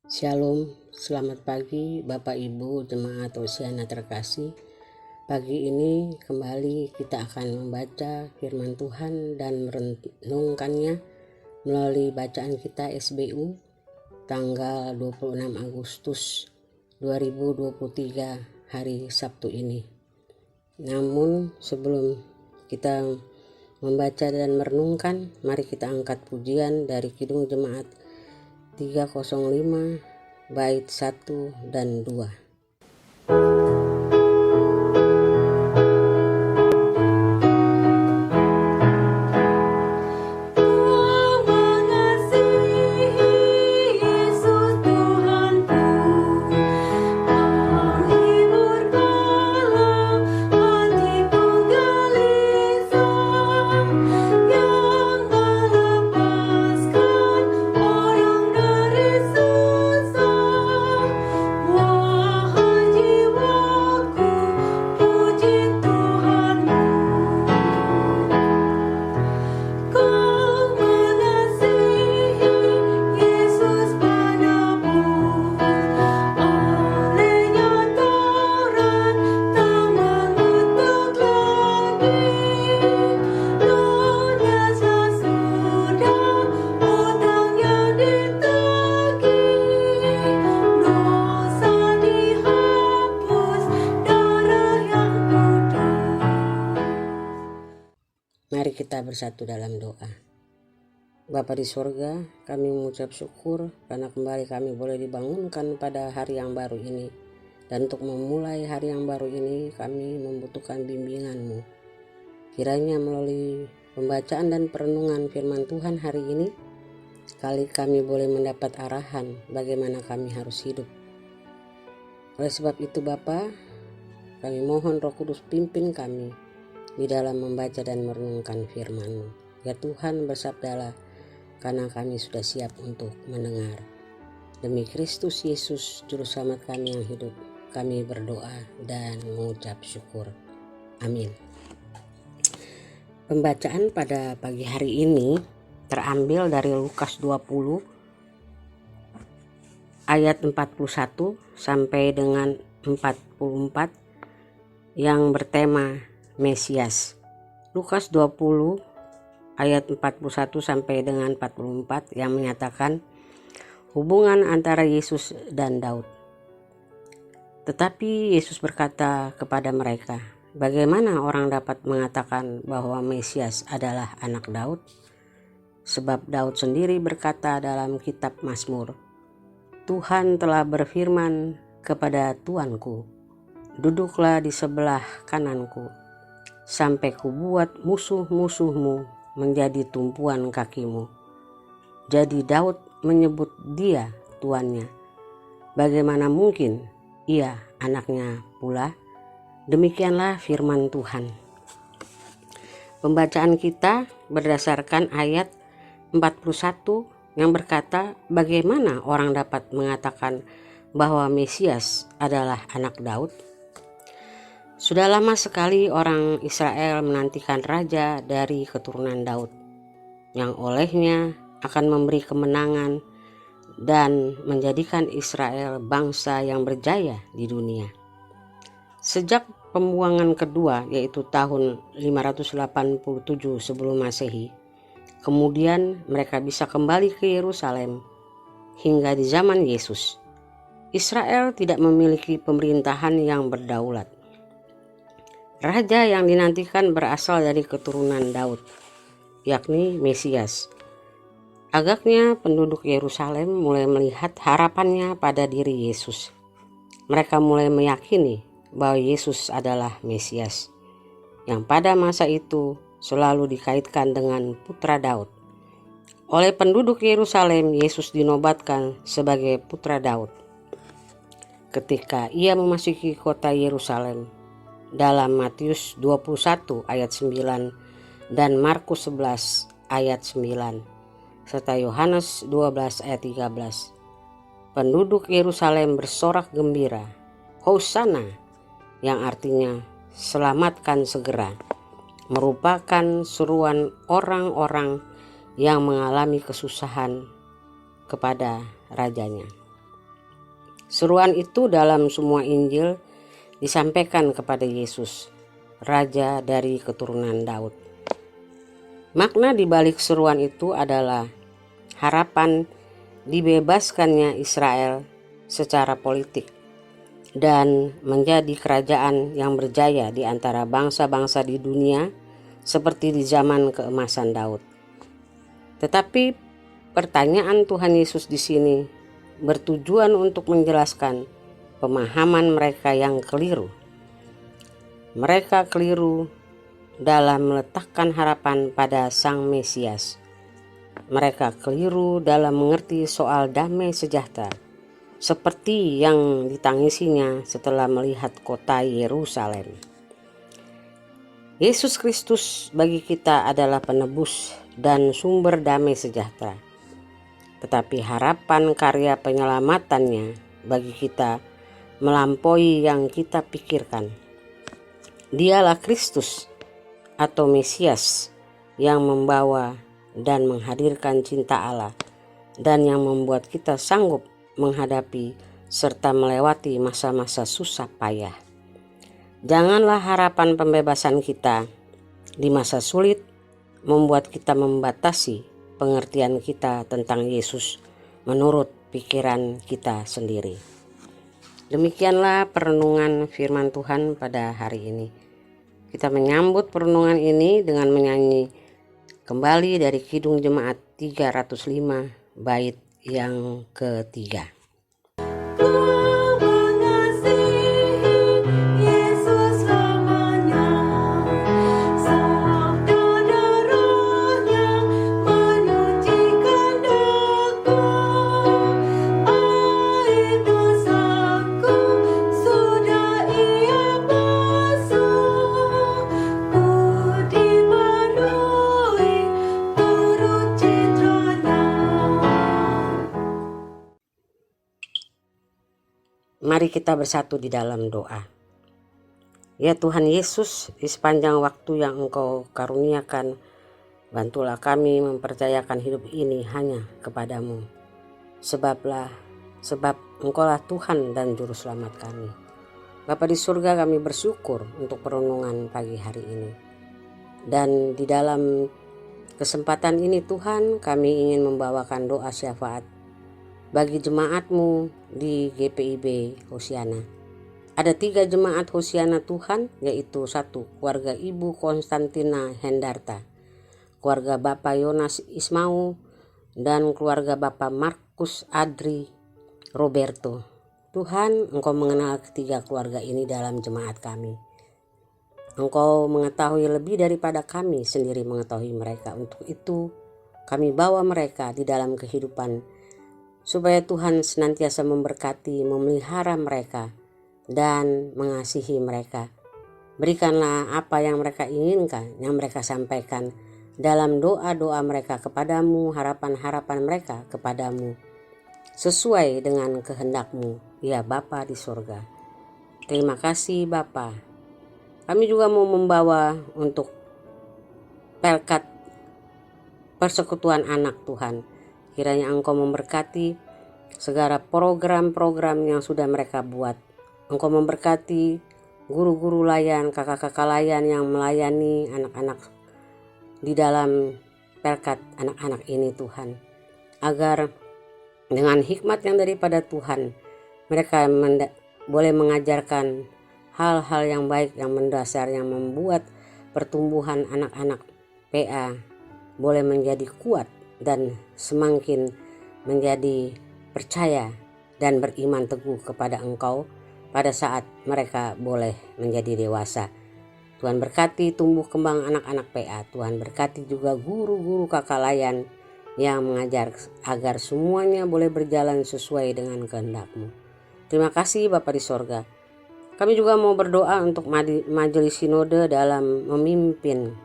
Shalom, selamat pagi Bapak Ibu Jemaat Hosiana terkasih. Pagi ini kembali kita akan membaca firman Tuhan dan merenungkannya melalui bacaan kita SBU tanggal 26 Agustus 2023 hari Sabtu ini. Namun sebelum kita membaca dan merenungkan, mari kita angkat pujian dari Kidung Jemaat 305 bait 1 dan 2. Mari kita bersatu dalam doa. Bapa di sorga, kami mengucap syukur karena kembali kami boleh dibangunkan pada hari yang baru ini. Dan untuk memulai hari yang baru ini, kami membutuhkan bimbingan-Mu. Kiranya melalui pembacaan dan perenungan firman Tuhan hari ini, kami boleh mendapat arahan bagaimana kami harus hidup. Oleh sebab itu Bapa, kami mohon Roh Kudus pimpin kami di dalam membaca dan merenungkan firman-Mu. Ya Tuhan, bersabdalah, karena kami sudah siap untuk mendengar. Demi Kristus Yesus, Juru Selamat kami yang hidup, kami berdoa dan mengucap syukur. Amin. Pembacaan pada pagi hari ini terambil dari Lukas 20 ayat 41 sampai dengan 44 yang bertema Mesias. Lukas 20 ayat 41 sampai dengan 44 yang menyatakan hubungan antara Yesus dan Daud. Tetapi Yesus berkata kepada mereka, bagaimana orang dapat mengatakan bahwa Mesias adalah anak Daud? Sebab Daud sendiri berkata dalam kitab Mazmur, Tuhan telah berfirman kepada Tuanku, duduklah di sebelah kananku, sampai kubuat musuh-musuhmu menjadi tumpuan kakimu. Jadi Daud menyebut dia tuannya. Bagaimana mungkin ia anaknya pula? Demikianlah firman Tuhan. Pembacaan kita berdasarkan ayat 41 yang berkata, bagaimana orang dapat mengatakan bahwa Mesias adalah anak Daud? Sudah lama sekali orang Israel menantikan raja dari keturunan Daud, yang olehnya akan memberi kemenangan dan menjadikan Israel bangsa yang berjaya di dunia. Sejak pembuangan kedua, yaitu tahun 587 sebelum Masehi, kemudian mereka bisa kembali ke Yerusalem hingga di zaman Yesus. Israel tidak memiliki pemerintahan yang berdaulat. Raja yang dinantikan berasal dari keturunan Daud, yakni Mesias. Agaknya penduduk Yerusalem mulai melihat harapannya pada diri Yesus. Mereka mulai meyakini bahwa Yesus adalah Mesias, yang pada masa itu selalu dikaitkan dengan putra Daud. Oleh penduduk Yerusalem, Yesus dinobatkan sebagai putra Daud ketika ia memasuki kota Yerusalem dalam Matius 21 ayat 9 dan Markus 11 ayat 9 serta Yohanes 12 ayat 13. Penduduk Yerusalem bersorak gembira, Hosana, yang artinya selamatkan segera, merupakan seruan orang-orang yang mengalami kesusahan kepada rajanya. Seruan itu dalam semua Injil disampaikan kepada Yesus, Raja dari keturunan Daud. Makna di balik seruan itu adalah harapan dibebaskannya Israel secara politik dan menjadi kerajaan yang berjaya di antara bangsa-bangsa di dunia seperti di zaman keemasan Daud. Tetapi pertanyaan Tuhan Yesus di sini bertujuan untuk menjelaskan pemahaman mereka yang keliru. Mereka keliru dalam meletakkan harapan pada Sang Mesias. Mereka keliru dalam mengerti soal damai sejahtera, seperti yang ditangisinya setelah melihat kota Yerusalem. Yesus Kristus bagi kita adalah penebus dan sumber damai sejahtera. Tetapi harapan karya penyelamatannya bagi kita melampaui yang kita pikirkan. Dialah Kristus atau Mesias yang membawa dan menghadirkan cinta Allah dan yang membuat kita sanggup menghadapi serta melewati masa-masa susah payah. Janganlah harapan pembebasan kita di masa sulit membuat kita membatasi pengertian kita tentang Yesus menurut pikiran kita sendiri. Demikianlah perenungan firman Tuhan pada hari ini. Kita menyambut perenungan ini dengan menyanyi kembali dari Kidung Jemaat 305 bait yang ketiga. Mari kita bersatu di dalam doa. Ya Tuhan Yesus, di sepanjang waktu yang Engkau karuniakan, bantulah kami mempercayakan hidup ini hanya kepadamu. Sebab Engkaulah Tuhan dan Juru Selamat kami. Bapa di surga, kami bersyukur untuk perenungan pagi hari ini. Dan di dalam kesempatan ini Tuhan, kami ingin membawakan doa syafaat bagi jemaat-Mu di GPIB Hosiana. Ada 3 jemaat Hosiana Tuhan, yaitu 1 keluarga Ibu Konstantina Hendarta, keluarga Bapak Yonas Ismau, dan keluarga Bapak Markus Adri Roberto. Tuhan, Engkau mengenal ketiga keluarga ini dalam jemaat kami. Engkau mengetahui lebih daripada kami sendiri mengetahui mereka. Untuk itu, kami bawa mereka di dalam kehidupan supaya Tuhan senantiasa memberkati, memelihara mereka, dan mengasihi mereka. Berikanlah apa yang mereka inginkan, yang mereka sampaikan dalam doa-doa mereka kepadamu, harapan-harapan mereka kepadamu, sesuai dengan kehendak-Mu, ya Bapa di surga. Terima kasih Bapa. Kami juga mau membawa untuk Pelkat Persekutuan Anak Tuhan. Kiranya Engkau memberkati segala program-program yang sudah mereka buat. Engkau memberkati guru-guru layan, kakak-kakak layan yang melayani anak-anak di dalam Pelkat anak-anak ini Tuhan. Agar dengan hikmat yang daripada Tuhan, mereka boleh mengajarkan hal-hal yang baik, yang mendasar, yang membuat pertumbuhan anak-anak PA boleh menjadi kuat dan semakin menjadi percaya dan beriman teguh kepada Engkau pada saat mereka boleh menjadi dewasa. Tuhan berkati tumbuh kembang anak-anak PA. Tuhan berkati juga guru-guru kakak layan yang mengajar agar semuanya boleh berjalan sesuai dengan kehendak-Mu. Terima kasih Bapa di sorga. Kami juga mau berdoa untuk majelis sinode dalam memimpin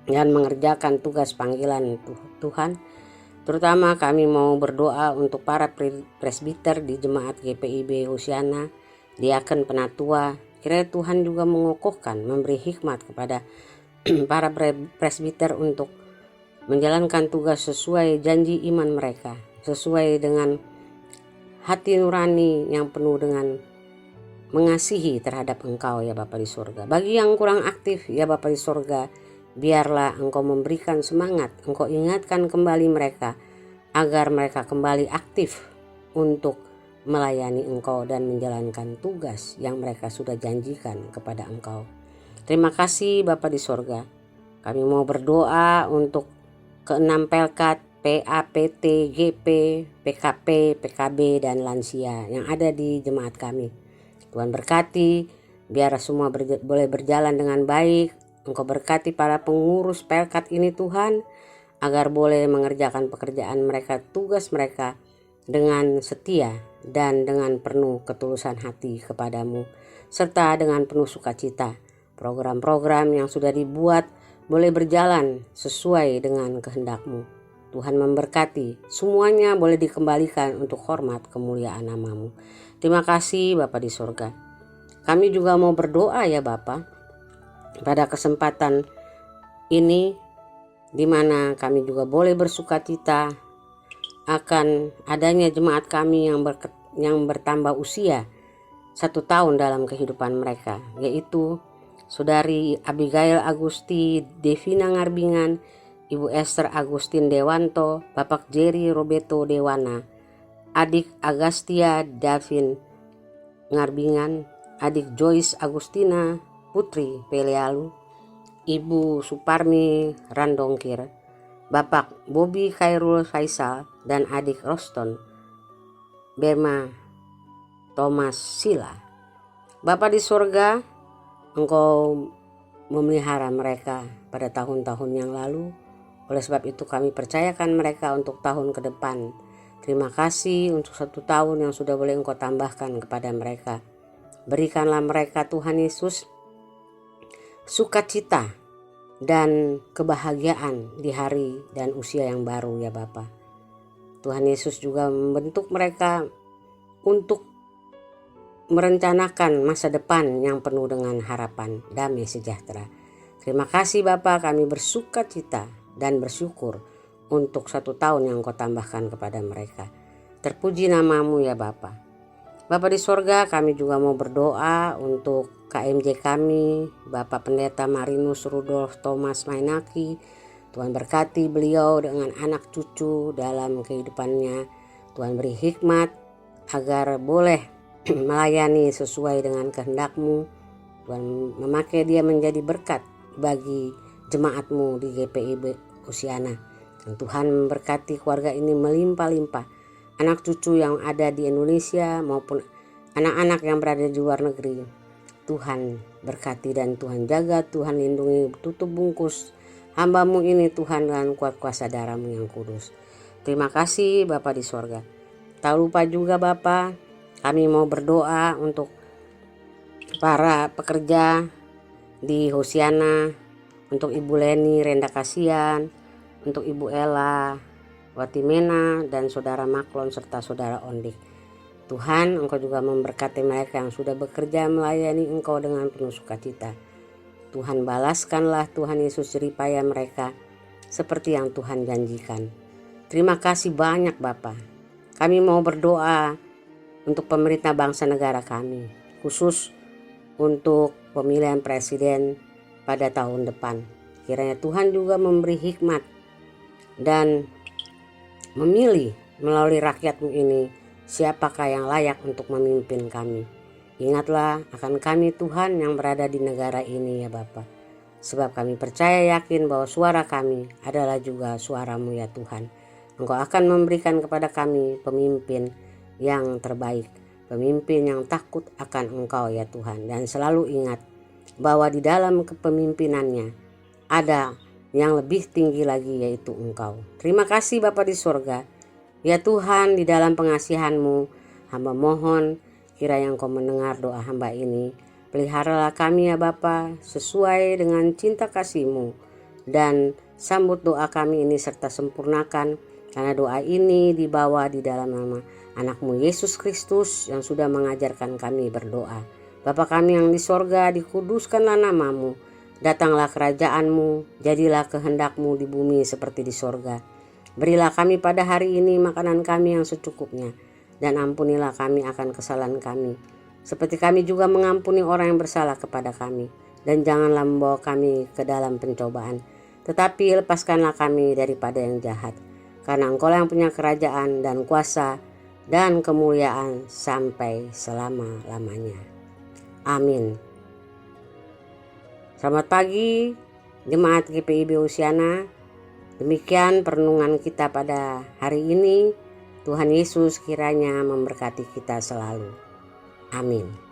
dan mengerjakan tugas panggilan Tuhan. Terutama kami mau berdoa untuk para presbiter di jemaat GPIB Hosiana, diaken penatua. Kiranya Tuhan juga mengokohkan, memberi hikmat kepada para presbiter untuk menjalankan tugas sesuai janji iman mereka, sesuai dengan hati nurani yang penuh dengan mengasihi terhadap Engkau ya Bapa di surga. Bagi yang kurang aktif ya Bapa di surga, biarlah Engkau memberikan semangat, Engkau ingatkan kembali mereka agar mereka kembali aktif untuk melayani Engkau dan menjalankan tugas yang mereka sudah janjikan kepada Engkau. Terima kasih Bapa di surga. Kami mau berdoa untuk ke-6 Pelkat, PA, PT, GP, PKP, PKB, dan lansia yang ada di jemaat kami. Tuhan berkati, biar semua boleh berjalan dengan baik. Engkau berkati para pengurus Pelkat ini Tuhan, agar boleh mengerjakan pekerjaan mereka, tugas mereka dengan setia dan dengan penuh ketulusan hati kepadamu, serta dengan penuh sukacita. Program-program yang sudah dibuat boleh berjalan sesuai dengan kehendak-Mu. Tuhan memberkati, semuanya boleh dikembalikan untuk hormat kemuliaan nama-Mu. Terima kasih Bapa di surga. Kami juga mau berdoa ya Bapa, pada kesempatan ini di mana kami juga boleh bersukacita akan adanya jemaat kami yang bertambah usia 1 tahun dalam kehidupan mereka, yaitu Saudari Abigail Agusti Devina Ngarbingan, Ibu Esther Agustin Dewanto, Bapak Jerry Roberto Dewana, Adik Agustia Davin Ngarbingan, Adik Joyce Agustina Putri Pelealu, Ibu Suparmi Randongkir, Bapak Bobby Khairul Faisal, dan Adik Roston Berma Thomas Sila. Bapa di surga, Engkau memelihara mereka pada tahun-tahun yang lalu. Oleh sebab itu kami percayakan mereka untuk tahun ke depan. Terima kasih untuk 1 tahun yang sudah boleh Engkau tambahkan kepada mereka. Berikanlah mereka Tuhan Yesus sukacita dan kebahagiaan di hari dan usia yang baru ya Bapa. Tuhan Yesus juga membentuk mereka untuk merencanakan masa depan yang penuh dengan harapan damai sejahtera. Terima kasih Bapa, kami bersukacita dan bersyukur untuk 1 tahun yang Kau tambahkan kepada mereka. Terpuji nama-Mu ya Bapa. Bapa di sorga, kami juga mau berdoa untuk KMJ kami, Bapak Pendeta Marinus Rudolf Thomas Mainaki. Tuhan berkati beliau dengan anak cucu dalam kehidupannya. Tuhan beri hikmat agar boleh melayani sesuai dengan kehendak-Mu. Tuhan memakai dia menjadi berkat bagi jemaat-Mu di GPIB Hosiana. Dan Tuhan memberkati keluarga ini melimpah-limpah. Anak cucu yang ada di Indonesia maupun anak-anak yang berada di luar negeri. Tuhan berkati dan Tuhan jaga, Tuhan lindungi, tutup bungkus hamba-Mu ini Tuhan dengan kuat kuasa darah-Mu yang kudus. Terima kasih Bapa di sorga. Tak lupa juga Bapa, kami mau berdoa untuk para pekerja di Hosiana, untuk Ibu Leni Renda Kasian, untuk Ibu Ella Watimena, dan Saudara Maklon serta Saudara Ondik. Tuhan, Engkau juga memberkati mereka yang sudah bekerja melayani Engkau dengan penuh sukacita. Tuhan, balaskanlah Tuhan Yesus jeripaya mereka seperti yang Tuhan janjikan. Terima kasih banyak Bapa. Kami mau berdoa untuk pemerintah bangsa negara kami, khusus untuk pemilihan presiden pada tahun depan. Kiranya Tuhan juga memberi hikmat dan memilih melalui rakyat-Mu ini siapakah yang layak untuk memimpin kami. Ingatlah akan kami Tuhan yang berada di negara ini ya Bapa. Sebab kami percaya yakin bahwa suara kami adalah juga suara-Mu ya Tuhan. Engkau akan memberikan kepada kami pemimpin yang terbaik, pemimpin yang takut akan Engkau ya Tuhan. Dan selalu ingat bahwa di dalam kepemimpinannya ada yang lebih tinggi lagi, yaitu Engkau. Terima kasih Bapa di surga. Ya Tuhan, di dalam pengasihan-Mu, hamba mohon kiranya Engkau mendengar doa hamba ini. Peliharalah kami ya Bapa sesuai dengan cinta kasih-Mu, dan sambut doa kami ini serta sempurnakan, karena doa ini dibawa di dalam nama Anak-Mu Yesus Kristus yang sudah mengajarkan kami berdoa. Bapa kami yang di sorga, dikuduskanlah nama-Mu. Datanglah kerajaan-Mu, jadilah kehendak-Mu di bumi seperti di sorga. Berilah kami pada hari ini makanan kami yang secukupnya. dan ampunilah kami akan kesalahan kami, seperti kami juga mengampuni orang yang bersalah kepada kami. Dan janganlah membawa kami ke dalam pencobaan, tetapi lepaskanlah kami daripada yang jahat. Karena Engkau yang punya kerajaan dan kuasa dan kemuliaan sampai selama-lamanya. Amin. Selamat pagi Jemaat GPIB Hosiana. Demikian perenungan kita pada hari ini. Tuhan Yesus kiranya memberkati kita selalu. Amin.